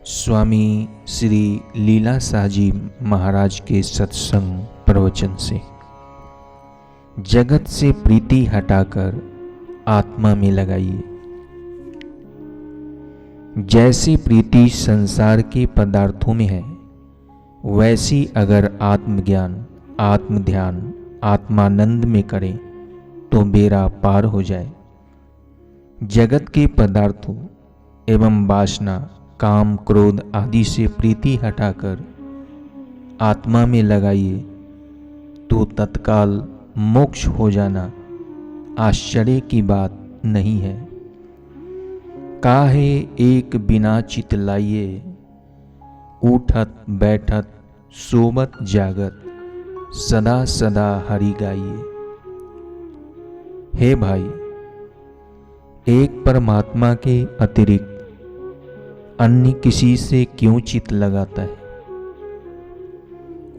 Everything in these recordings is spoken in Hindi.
स्वामी श्री लीलाशाह जी महाराज के सत्संग प्रवचन से। जगत से प्रीति हटाकर आत्मा में लगाइए। जैसी प्रीति संसार के पदार्थों में है, वैसी अगर आत्मज्ञान, आत्मध्यान, आत्मानंद में करें तो बेड़ा पार हो जाए। जगत के पदार्थों एवं वासना, काम, क्रोध आदि से प्रीति हटाकर आत्मा में लगाइए तो तत्काल मोक्ष हो जाना आश्चर्य की बात नहीं है। काहे एक बिना चित लाइए, उठत बैठत सोबत जागत, सदा सदा हरि गाइए। हे भाई, एक परमात्मा के अतिरिक्त अन्य किसी से क्यों चित लगाता है?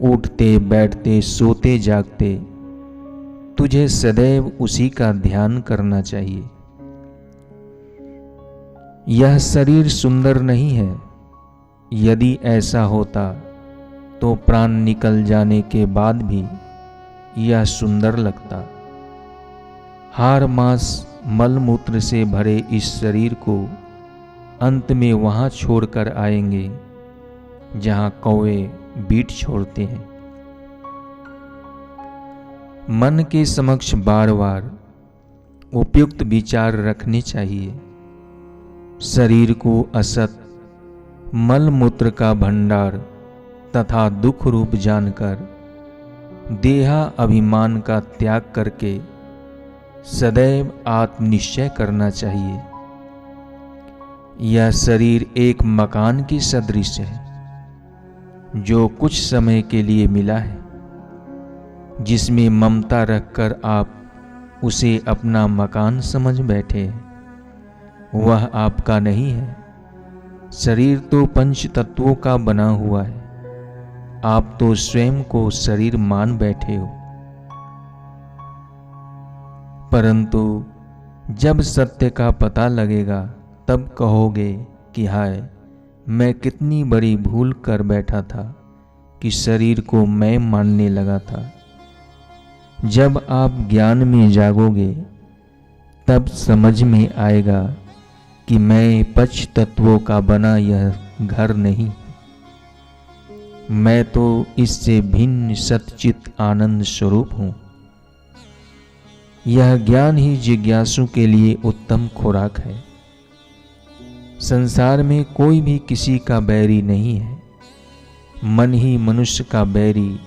उठते बैठते सोते जागते तुझे सदैव उसी का ध्यान करना चाहिए। यह शरीर सुंदर नहीं है। यदि ऐसा होता तो प्राण निकल जाने के बाद भी यह सुंदर लगता। हार मास मल मूत्र से भरे इस शरीर को अंत में वहां छोड़कर आएंगे जहां कौवे बीट छोड़ते हैं। मन के समक्ष बार बार उपयुक्त विचार रखने चाहिए। शरीर को असत, मल मूत्र का भंडार तथा दुख रूप जानकर देहा अभिमान का त्याग करके सदैव आत्मनिश्चय करना चाहिए। यह शरीर एक मकान की सदृश है जो कुछ समय के लिए मिला है, जिसमें ममता रखकर आप उसे अपना मकान समझ बैठे हैं। वह आपका नहीं है। शरीर तो पंच तत्वों का बना हुआ है। आप तो स्वयं को शरीर मान बैठे हो। परंतु जब सत्य का पता लगेगा तब कहोगे कि हाय, मैं कितनी बड़ी भूल कर बैठा था कि शरीर को मैं मानने लगा था। जब आप ज्ञान में जागोगे तब समझ में आएगा कि मैं पंच तत्वों का बना यह घर नहीं, मैं तो इससे भिन्न सच्चित आनंद स्वरूप हूं। यह ज्ञान ही जिज्ञासु के लिए उत्तम खुराक है। संसार में कोई भी किसी का बैरी नहीं है। मन ही मनुष्य का बैरी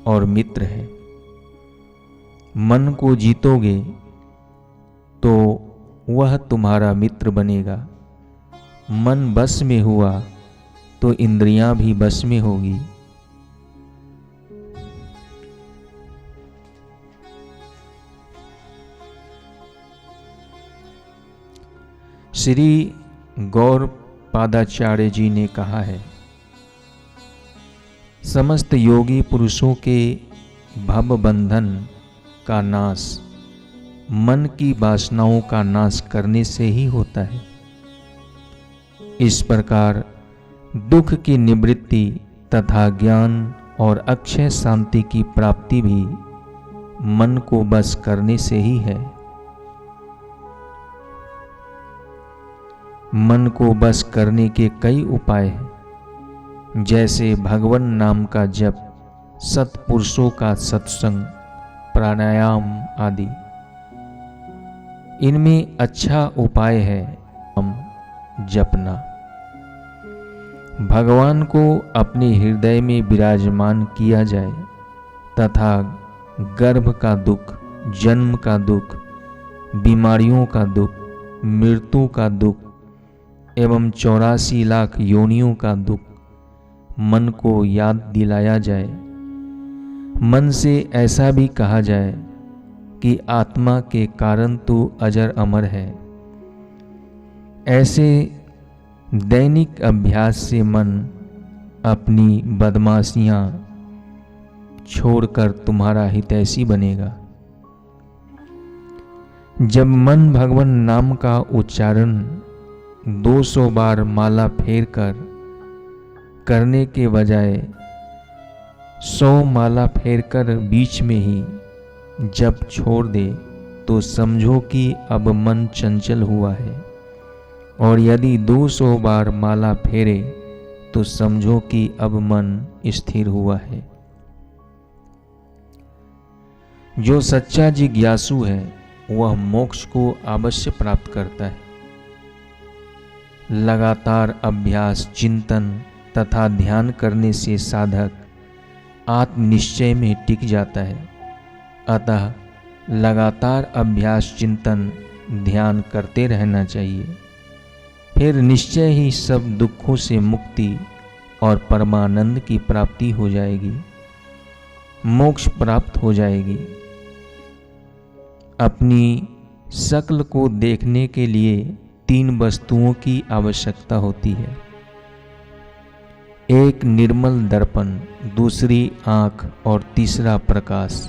और मित्र है। मन को जीतोगे तो वह तुम्हारा मित्र बनेगा। मन बस में हुआ तो इंद्रियां भी बस में होगी। श्री गौड़पादाचार्य जी ने कहा है, समस्त योगी पुरुषों के भव बंधन का नाश मन की वासनाओं का नाश करने से ही होता है। इस प्रकार दुख की निवृत्ति तथा ज्ञान और अक्षय शांति की प्राप्ति भी मन को बस करने से ही है। मन को बस करने के कई उपाय हैं, जैसे भगवान नाम का जप, सत्पुरुषों का सत्संग, प्राणायाम आदि। इनमें अच्छा उपाय है हम जपना। भगवान को अपने हृदय में विराजमान किया जाए तथा गर्भ का दुख, जन्म का दुख, बीमारियों का दुख, मृत्यु का दुख एवं 84 लाख योनियों का दुख मन को याद दिलाया जाए। मन से ऐसा भी कहा जाए कि आत्मा के कारण तू अजर अमर है। ऐसे दैनिक अभ्यास से मन अपनी बदमाशियां छोड़कर तुम्हारा हितैषी बनेगा। जब मन भगवान नाम का उच्चारण 200 बार माला फेर कर करने के बजाय 100 माला फेरकर बीच में ही जब छोड़ दे तो समझो कि अब मन चंचल हुआ है, और यदि 200 बार माला फेरे तो समझो कि अब मन स्थिर हुआ है। जो सच्चा जिज्ञासु है वह मोक्ष को अवश्य प्राप्त करता है। लगातार अभ्यास, चिंतन तथा ध्यान करने से साधक आत्मनिश्चय में टिक जाता है। अतः लगातार अभ्यास, चिंतन, ध्यान करते रहना चाहिए। फिर निश्चय ही सब दुखों से मुक्ति और परमानंद की प्राप्ति हो जाएगी, मोक्ष प्राप्त हो जाएगी। अपनी शक्ल को देखने के लिए 3 वस्तुओं की आवश्यकता होती है। एक निर्मल दर्पण, दूसरी आँख और तीसरा प्रकाश।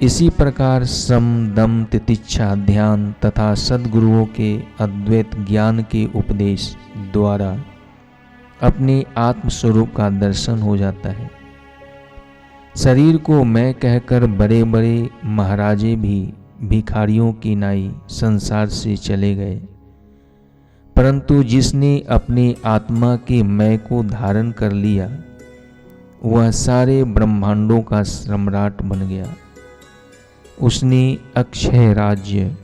इसी प्रकार सम, दम, तितिक्षा, ध्यान तथा सद्गुरुओं के अद्वैत ज्ञान के उपदेश द्वारा अपने आत्म स्वरूप का दर्शन हो जाता है। शरीर को मैं कहकर बड़े बड़े महाराजे भी भिखारियों की नाई संसार से चले गए, परंतु जिसने अपने आत्मा के मैं को धारण कर लिया वह सारे ब्रह्मांडों का सम्राट बन गया। उसने अक्षय राज्य,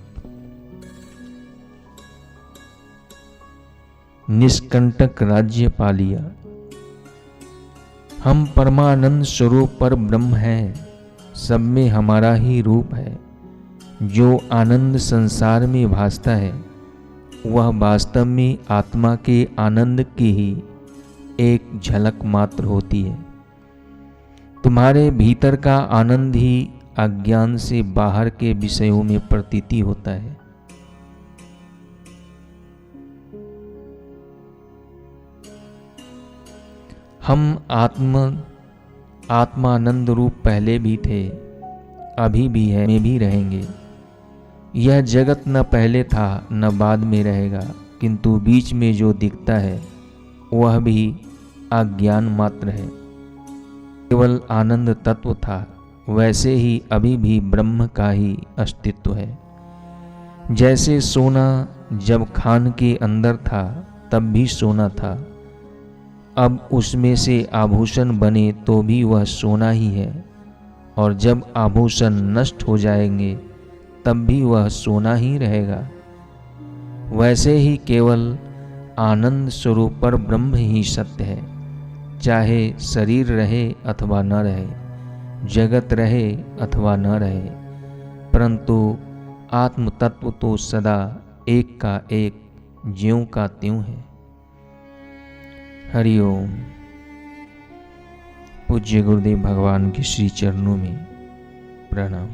निष्कंटक राज्य पा लिया। हम परमानंद स्वरूप पर ब्रह्म हैं, सब में हमारा ही रूप है। जो आनंद संसार में भासता है वह वास्तव में आत्मा के आनंद की ही एक झलक मात्र होती है। तुम्हारे भीतर का आनंद ही अज्ञान से बाहर के विषयों में प्रतीति होता है। हम आत्मानंद रूप पहले भी थे, अभी भी है, में भी रहेंगे। यह जगत न पहले था न बाद में रहेगा, किंतु बीच में जो दिखता है वह भी अज्ञान मात्र है। केवल आनंद तत्व था, वैसे ही अभी भी ब्रह्म का ही अस्तित्व है। जैसे सोना जब खान के अंदर था तब भी सोना था, अब उसमें से आभूषण बने तो भी वह सोना ही है, और जब आभूषण नष्ट हो जाएंगे तब भी वह सोना ही रहेगा। वैसे ही केवल आनंद स्वरूप पर ब्रह्म ही सत्य है। चाहे शरीर रहे अथवा न रहे, जगत रहे अथवा न रहे, परंतु आत्म तत्व तो सदा एक का एक, ज्यों का त्यों है। हरि ओम। पूज्य गुरुदेव भगवान के श्री चरणों में प्रणाम।